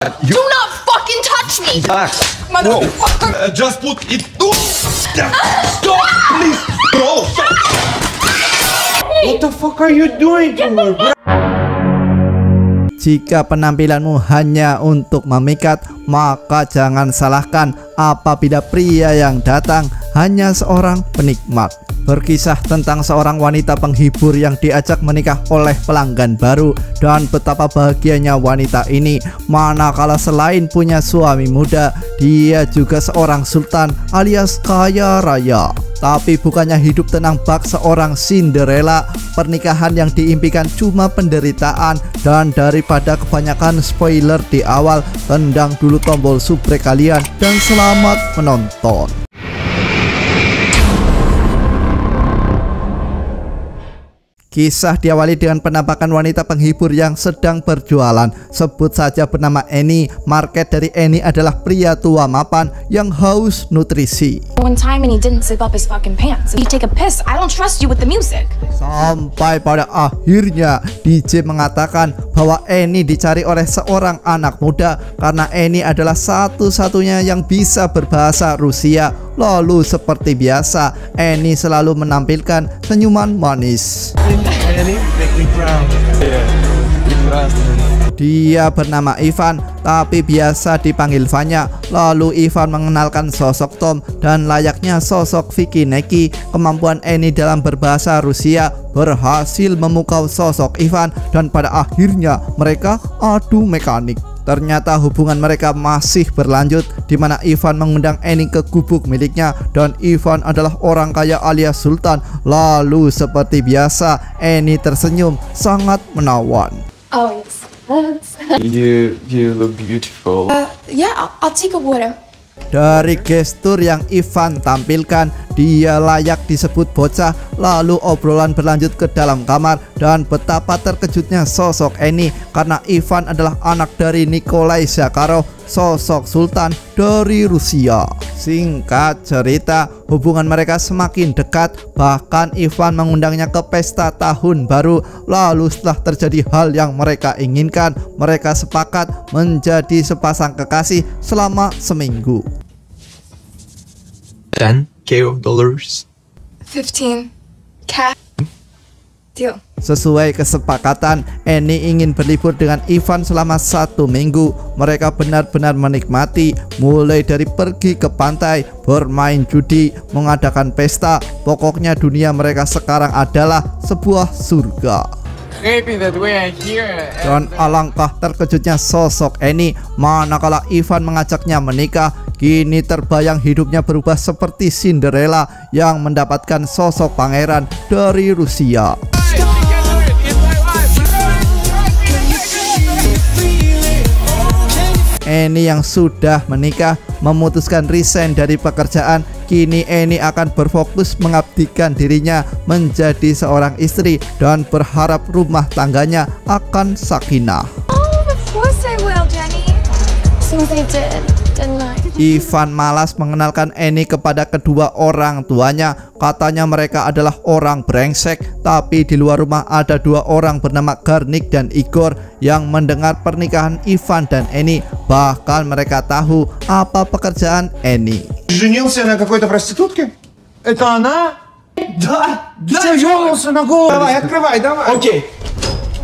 Do not fucking touch me! Motherfucker! Just put it. Stop, please, bro. What the fuck are you doing to her, bro? Jika penampilanmu hanya untuk memikat, maka jangan salahkan apabila pria yang datang hanya seorang penikmat. Berkisah tentang seorang wanita penghibur yang diajak menikah oleh pelanggan baru, dan betapa bahagianya wanita ini manakala selain punya suami muda, dia juga seorang sultan alias kaya raya. Tapi bukannya hidup tenang bak seorang Cinderella, pernikahan yang diimpikan cuma penderitaan. Dan daripada kebanyakan spoiler di awal, tendang dulu tombol subscribe kalian dan selamat menonton. Kisah diawali dengan penampakan wanita penghibur yang sedang berjualan. Sebut saja bernama Annie. Market dari Annie adalah pria tua mapan yang haus nutrisi. One time and he didn't zip up his fucking pants. If you take a piss, I don't trust you with the music. Sampai pada akhirnya DJ mengatakan bahwa Annie dicari oleh seorang anak muda karena Annie adalah satu-satunya yang bisa berbahasa Rusia. Lalu seperti biasa, Annie selalu menampilkan senyuman manis. Dia bernama Ivan, tapi biasa dipanggil Vanya. Lalu Ivan mengenalkan sosok Tom, dan layaknya sosok Vicky Neki, kemampuan Annie dalam berbahasa Rusia berhasil memukau sosok Ivan, dan pada akhirnya mereka adu mekanik. Ternyata hubungan mereka masih berlanjut, di mana Ivan mengundang Annie ke gubuk miliknya, dan Ivan adalah orang kaya alias sultan. Lalu seperti biasa, Annie tersenyum sangat menawan. Oh yes. You look beautiful. Yeah, I'll take a water. Dari gestur yang Ivan tampilkan, dia layak disebut bocah. Lalu obrolan berlanjut ke dalam kamar, dan betapa terkejutnya sosok Annie karena Ivan adalah anak dari Nikolai Zakharov, sosok sultan dari Rusia. Singkat cerita, hubungan mereka semakin dekat. Bahkan Ivan mengundangnya ke pesta tahun baru. Lalu setelah terjadi hal yang mereka inginkan, mereka sepakat menjadi sepasang kekasih selama seminggu. $10,000. 15K. Deal. Sesuai kesepakatan, Annie ingin berlibur dengan Ivan selama 1 minggu. Mereka benar-benar menikmati, mulai dari pergi ke pantai, bermain judi, mengadakan pesta. Pokoknya dunia mereka sekarang adalah sebuah surga. Dan alangkah terkejutnya sosok Annie manakala Ivan mengajaknya menikah. Kini terbayang hidupnya berubah seperti Cinderella yang mendapatkan sosok pangeran dari Rusia. Annie yang sudah menikah memutuskan resign dari pekerjaan. Kini Annie akan berfokus mengabdikan dirinya menjadi seorang istri dan berharap rumah tangganya akan sakinah. Oh, of course I will, Jenny. Since I didn't I? Ivan malas mengenalkan Annie kepada kedua orang tuanya. Katanya mereka adalah orang brengsek. Tapi di luar rumah ada 2 orang bernama Garnik dan Igor yang mendengar pernikahan Ivan dan Annie. Bahkan mereka tahu apa pekerjaan Annie. Женился на какой-то проститутке? Это она? Да, женился на голову. Давай, открывай, давай. Окей.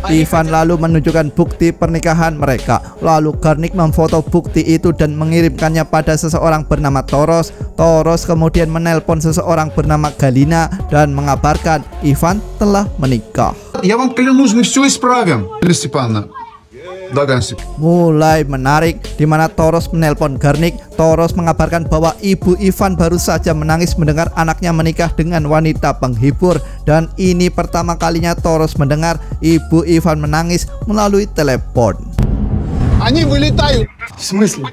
Ivan lalu menunjukkan bukti pernikahan mereka. Lalu Garnik memfoto bukti itu dan mengirimkannya pada seseorang bernama Toros. Toros kemudian menelpon seseorang bernama Galina dan mengabarkan Ivan telah menikah. Я вам клянусь, мы все исправим, Елена Степановна. Mulai menarik, di mana Toros menelpon Garnik. Toros mengabarkan bahwa ibu Ivan baru saja menangis mendengar anaknya menikah dengan wanita penghibur. Dan ini pertama kalinya Toros mendengar ibu Ivan menangis melalui telepon. Они вылетают. В смысле?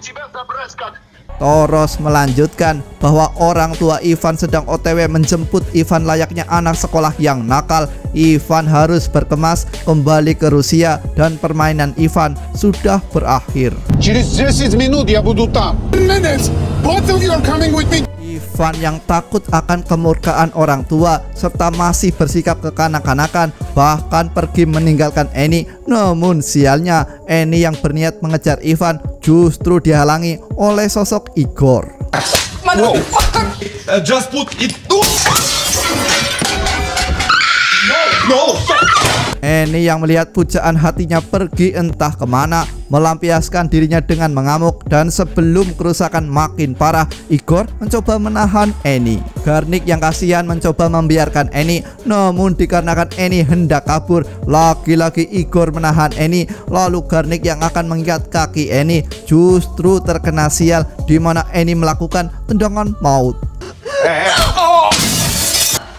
Toros melanjutkan bahwa orang tua Ivan sedang OTW menjemput Ivan layaknya anak sekolah yang nakal. Ivan harus berkemas kembali ke Rusia dan permainan Ivan sudah berakhir. Через 10 минут я буду там. Both of you are coming with me. Ivan yang takut akan kemurkaan orang tua serta masih bersikap kekanak-kanakan bahkan pergi meninggalkan Annie. Namun sialnya Annie yang berniat mengejar Ivan justru dihalangi oleh sosok Igor. Just put it. No. Eni yang melihat pujaan hatinya pergi entah kemana, melampiaskan dirinya dengan mengamuk, dan sebelum kerusakan makin parah, Igor mencoba menahan Eni. Garnik yang kasihan mencoba membiarkan Eni, namun dikarenakan Eni hendak kabur, lagi-lagi Igor menahan Eni. Lalu Garnik yang akan mengikat kaki Eni justru terkena sial, di mana Eni melakukan tendangan maut.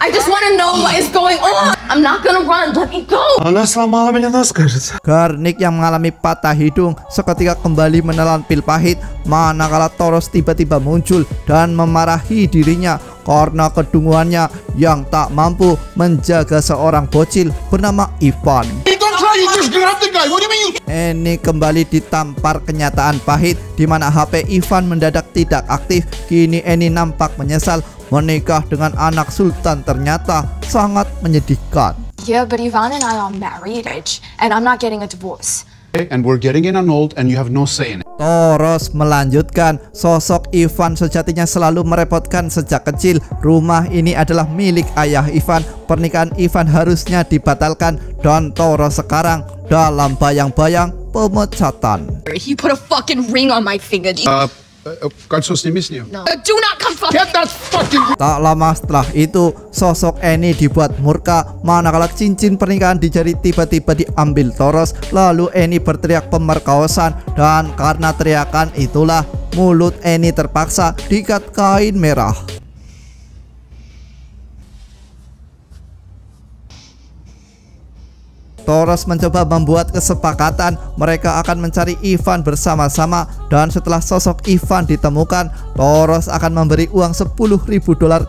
I just want to know what is going on. I'm not gonna run. Let me go. Она сломала меня нос, кажется. Garnik yang mengalami patah hidung seketika kembali menelan pil pahit, manakala Toros tiba-tiba muncul dan memarahi dirinya karena kedunguannya yang tak mampu menjaga seorang bocil bernama Ivan. You just grabbed the guy. What do you mean? Eni kembali ditampar kenyataan pahit, di mana HP Ivan mendadak tidak aktif. Kini Eni nampak menyesal menikah dengan anak sultan, ternyata sangat menyedihkan. Yeah, but Ivan and I are married, and I'm not getting a divorce. And we're getting it annulled, and you have no say in it. Toros melanjutkan, sosok Ivan sejatinya selalu merepotkan sejak kecil. Rumah ini adalah milik ayah Ivan. Pernikahan Ivan harusnya dibatalkan, dan Toros sekarang dalam bayang-bayang pemecatan. He put a fucking ring on my finger. Кольцо сними с нее. No. Do not come fucking. Get that fucking. Tak lama setelah itu, sosok Eni dibuat murka manakala cincin pernikahan di jari tiba-tiba diambil Toros. Lalu Eni berteriak pemerkosaan, dan karena teriakan itulah mulut Eni terpaksa diikat kain merah. Toros mencoba membuat kesepakatan mereka akan mencari Ivan bersama-sama, dan setelah sosok Ivan ditemukan, Toros akan memberi uang $10.000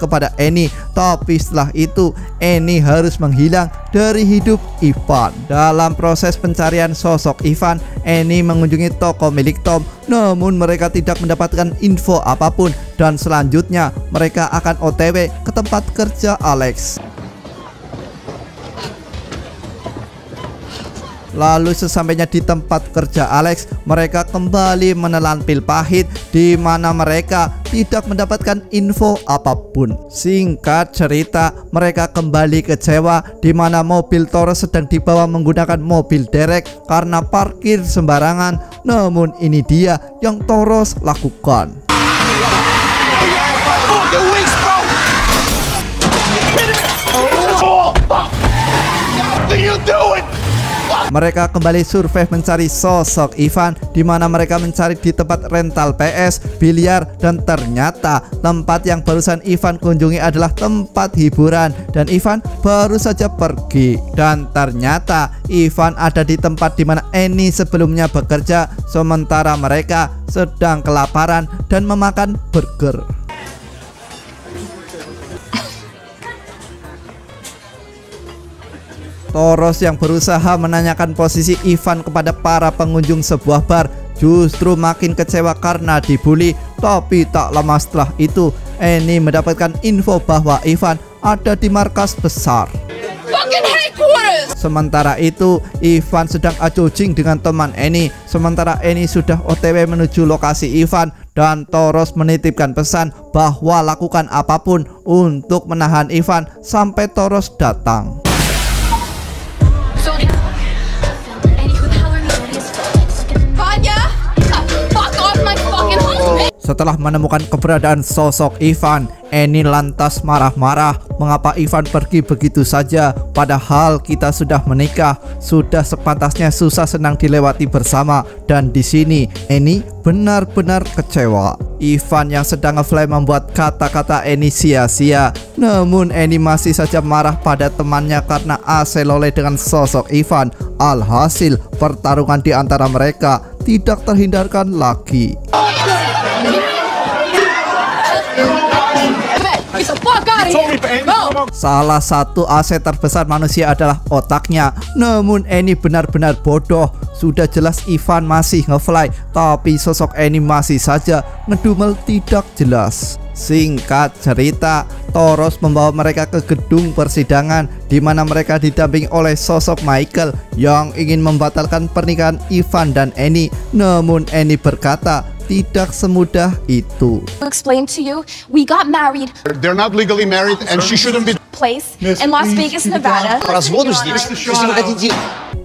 kepada Eni. Tapi setelah itu Eni harus menghilang dari hidup Ivan. Dalam proses pencarian sosok Ivan, Eni mengunjungi toko milik Tom, namun mereka tidak mendapatkan info apapun, dan selanjutnya mereka akan OTW ke tempat kerja Alex. Lalu sesampainya di tempat kerja Alex, mereka kembali menelan pil pahit, di mana mereka tidak mendapatkan info apapun. Singkat cerita, mereka kembali kecewa, di mana mobil Toros sedang dibawa menggunakan mobil derek karena parkir sembarangan. Namun ini dia yang Toros lakukan. Mereka kembali survei mencari sosok Ivan, di mana mereka mencari di tempat rental PS, biliar, dan ternyata tempat yang barusan Ivan kunjungi adalah tempat hiburan, dan Ivan baru saja pergi. Dan ternyata Ivan ada di tempat di mana Eni sebelumnya bekerja, sementara mereka sedang kelaparan dan memakan burger. Toros yang berusaha menanyakan posisi Ivan kepada para pengunjung sebuah bar justru makin kecewa karena dibully. Tapi tak lama setelah itu Eni mendapatkan info bahwa Ivan ada di markas besar. Sementara itu Ivan sedang acucing dengan teman Eni, sementara Eni sudah OTW menuju lokasi Ivan, dan Toros menitipkan pesan bahwa lakukan apapun untuk menahan Ivan sampai Toros datang. Setelah menemukan keberadaan sosok Ivan, Eni lantas marah-marah. Mengapa Ivan pergi begitu saja? Padahal kita sudah menikah, sudah sepantasnya susah senang dilewati bersama. Dan di sini Eni benar-benar kecewa. Ivan yang sedang ngefly membuat kata-kata Eni sia-sia. Namun Eni masih saja marah pada temannya karena aselole dengan sosok Ivan. Alhasil pertarungan di antara mereka tidak terhindarkan lagi. Get the fuck out of here! Go! Salah satu aset terbesar manusia adalah otaknya. Namun Annie benar-benar bodoh. Sudah jelas Ivan masih ngefly, tapi sosok Annie masih saja ngedumel tidak jelas. Singkat cerita, Toros membawa mereka ke gedung persidangan di mana mereka didampingi oleh sosok Michael yang ingin membatalkan pernikahan Ivan dan Annie. Namun Annie berkata tidak semudah itu. Explain to you, we got married. They're not legally married, and she shouldn't be. Place in Las Vegas, Nevada.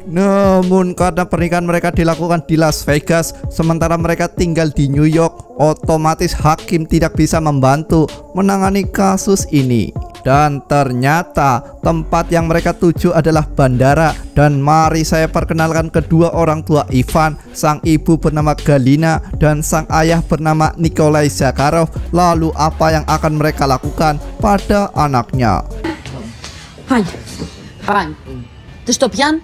Namun karena pernikahan mereka dilakukan di Las Vegas sementara mereka tinggal di New York, otomatis hakim tidak bisa membantu menangani kasus ini. Dan ternyata tempat yang mereka tuju adalah bandara. Dan mari saya perkenalkan kedua orang tua Ivan. Sang ibu bernama Galina dan sang ayah bernama Nikolai Zakharov. Lalu apa yang akan mereka lakukan pada anaknya? Вань, ты что, пьян?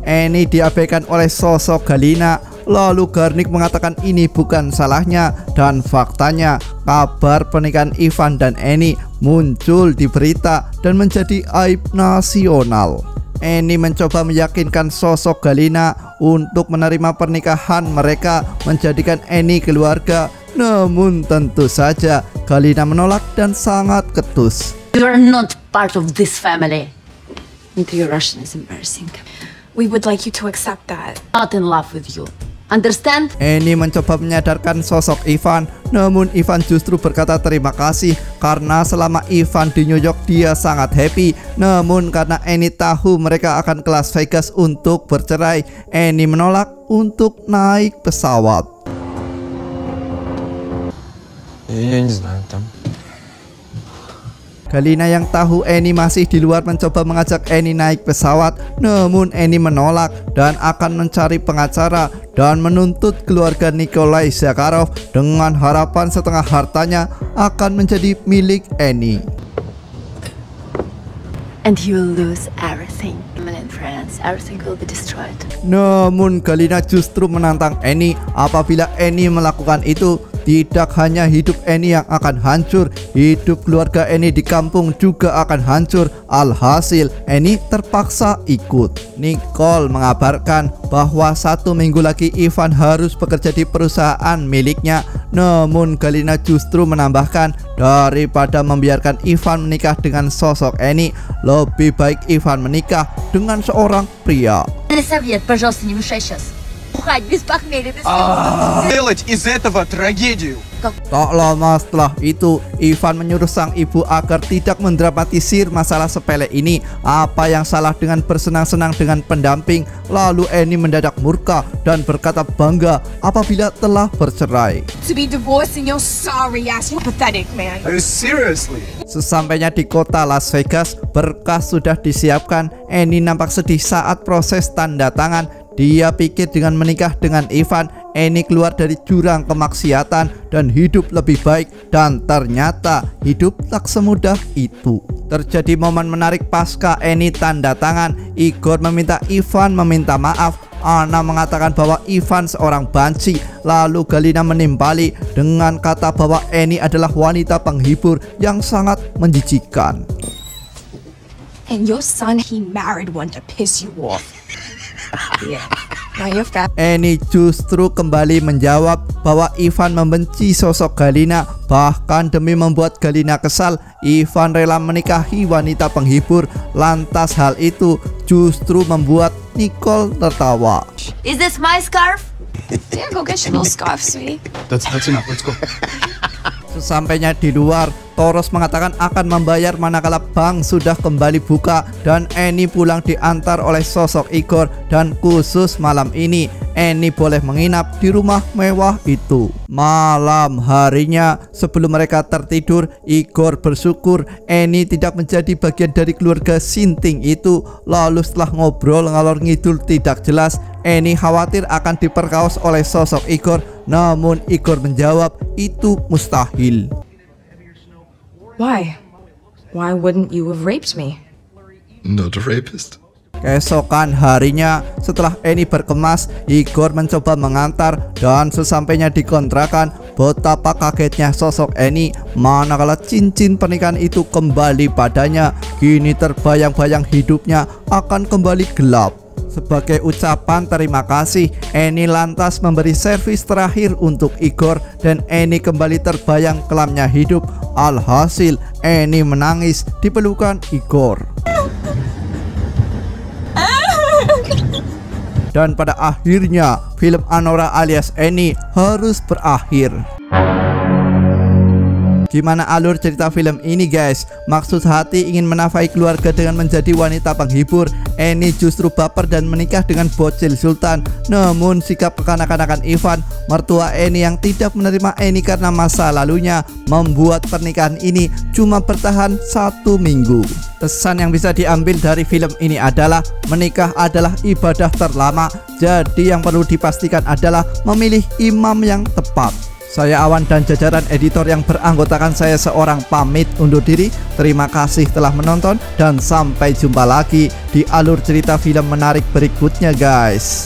Annie diabaikan oleh sosok Galina. Lalu Garnik mengatakan ini bukan salahnya. Dan faktanya kabar pernikahan Ivan dan Annie muncul di berita dan menjadi aib nasional. Annie mencoba meyakinkan sosok Galina untuk menerima pernikahan mereka, menjadikan Annie keluarga. Namun tentu saja Galina menolak dan sangat ketus. You are not part of this family. Your Russian is embarrassing. We would like you to accept that. Not in love with you. Understand? Annie mencoba menyadarkan sosok Ivan, namun Ivan justru berkata terima kasih karena selama Ivan di New York dia sangat happy. Namun karena Annie tahu mereka akan ke Las Vegas untuk bercerai, Annie menolak untuk naik pesawat. Я не знаю, там. Galina yang tahu Annie masih di luar mencoba mengajak Annie naik pesawat. Namun Annie menolak dan akan mencari pengacara dan menuntut keluarga Nikolai Zakharov dengan harapan setengah hartanya akan menjadi milik Annie. And you will lose everything. In France, everything will be destroyed. Namun Galina justru menantang Annie. Apabila Annie melakukan itu, tidak hanya hidup Annie yang akan hancur, hidup keluarga Annie di kampung juga akan hancur. Alhasil Annie terpaksa ikut. Nicole mengabarkan bahwa 1 minggu lagi Ivan harus bekerja di perusahaan miliknya. Namun Galina justru menambahkan, daripada membiarkan Ivan menikah dengan sosok Annie, lebih baik Ivan menikah dengan seorang pria. Совет, пожалуйста, не мешай сейчас. Бухать без похмелья. Делать из этого трагедию. Tak lama setelah itu, Ivan menyuruh sang ibu agar tidak mendramatisir masalah sepele ini. Apa yang salah dengan bersenang-senang dengan pendamping? Lalu Annie mendadak murka dan berkata bangga apabila telah bercerai. To be divorced and you're sorry ass. You're pathetic, man. Seriously? Sesampainya di kota Las Vegas, berkas sudah disiapkan. Annie nampak sedih saat proses tanda tangan. Dia pikir dengan menikah dengan Ivan, Annie keluar dari jurang kemaksiatan dan hidup lebih baik. Dan ternyata hidup tak semudah itu. Terjadi momen menarik pasca Annie tanda tangan. Igor meminta Ivan meminta maaf. Anna mengatakan bahwa Ivan seorang banci. Lalu Galina menimpali dengan kata bahwa Annie adalah wanita penghibur yang sangat menjijikan. And your son, he married one to piss you off. Yeah. Now you're fat. Annie justru kembali menjawab bahwa Ivan membenci sosok Galina. Bahkan demi membuat Galina kesal, Ivan rela menikahi wanita penghibur. Lantas hal itu justru membuat Nicole tertawa. Is this my scarf? Yeah, go get your little scarf, sweetie. That's enough, let's go. Sesampainya di luar, Toros mengatakan akan membayar manakala bank sudah kembali buka. Dan Annie pulang diantar oleh sosok Igor. Dan khusus malam ini Annie boleh menginap di rumah mewah itu. Malam harinya sebelum mereka tertidur, Igor bersyukur Annie tidak menjadi bagian dari keluarga sinting itu. Lalu setelah ngobrol ngalor ngidul tidak jelas, Annie khawatir akan diperkaos oleh sosok Igor. Namun Igor menjawab itu mustahil. Why? Why wouldn't you have raped me? I'm not a rapist. Keesokan harinya, setelah Annie berkemas, Igor mencoba mengantar dan sesampainya di kontrakan, betapa kagetnya sosok Annie manakala cincin pernikahan itu kembali padanya. Kini terbayang-bayang hidupnya akan kembali gelap. Sebagai ucapan terima kasih, Annie lantas memberi servis terakhir untuk Igor dan Annie kembali terbayang kelamnya hidup. Alhasil, Annie menangis di pelukan Igor. Dan pada akhirnya, film Anora alias Annie harus berakhir. Gimana alur cerita film ini guys? Maksud hati ingin menafkahi keluarga dengan menjadi wanita penghibur. Annie justru baper dan menikah dengan bocil sultan. Namun sikap kekanak-kanakan Ivan, mertua Annie yang tidak menerima Annie karena masa lalunya, membuat pernikahan ini cuma bertahan 1 minggu. Pesan yang bisa diambil dari film ini adalah menikah adalah ibadah terlama. Jadi yang perlu dipastikan adalah memilih imam yang tepat. Saya Awan dan jajaran editor yang beranggotakan saya seorang pamit undur diri. Terima kasih telah menonton dan sampai jumpa lagi di alur cerita film menarik berikutnya guys.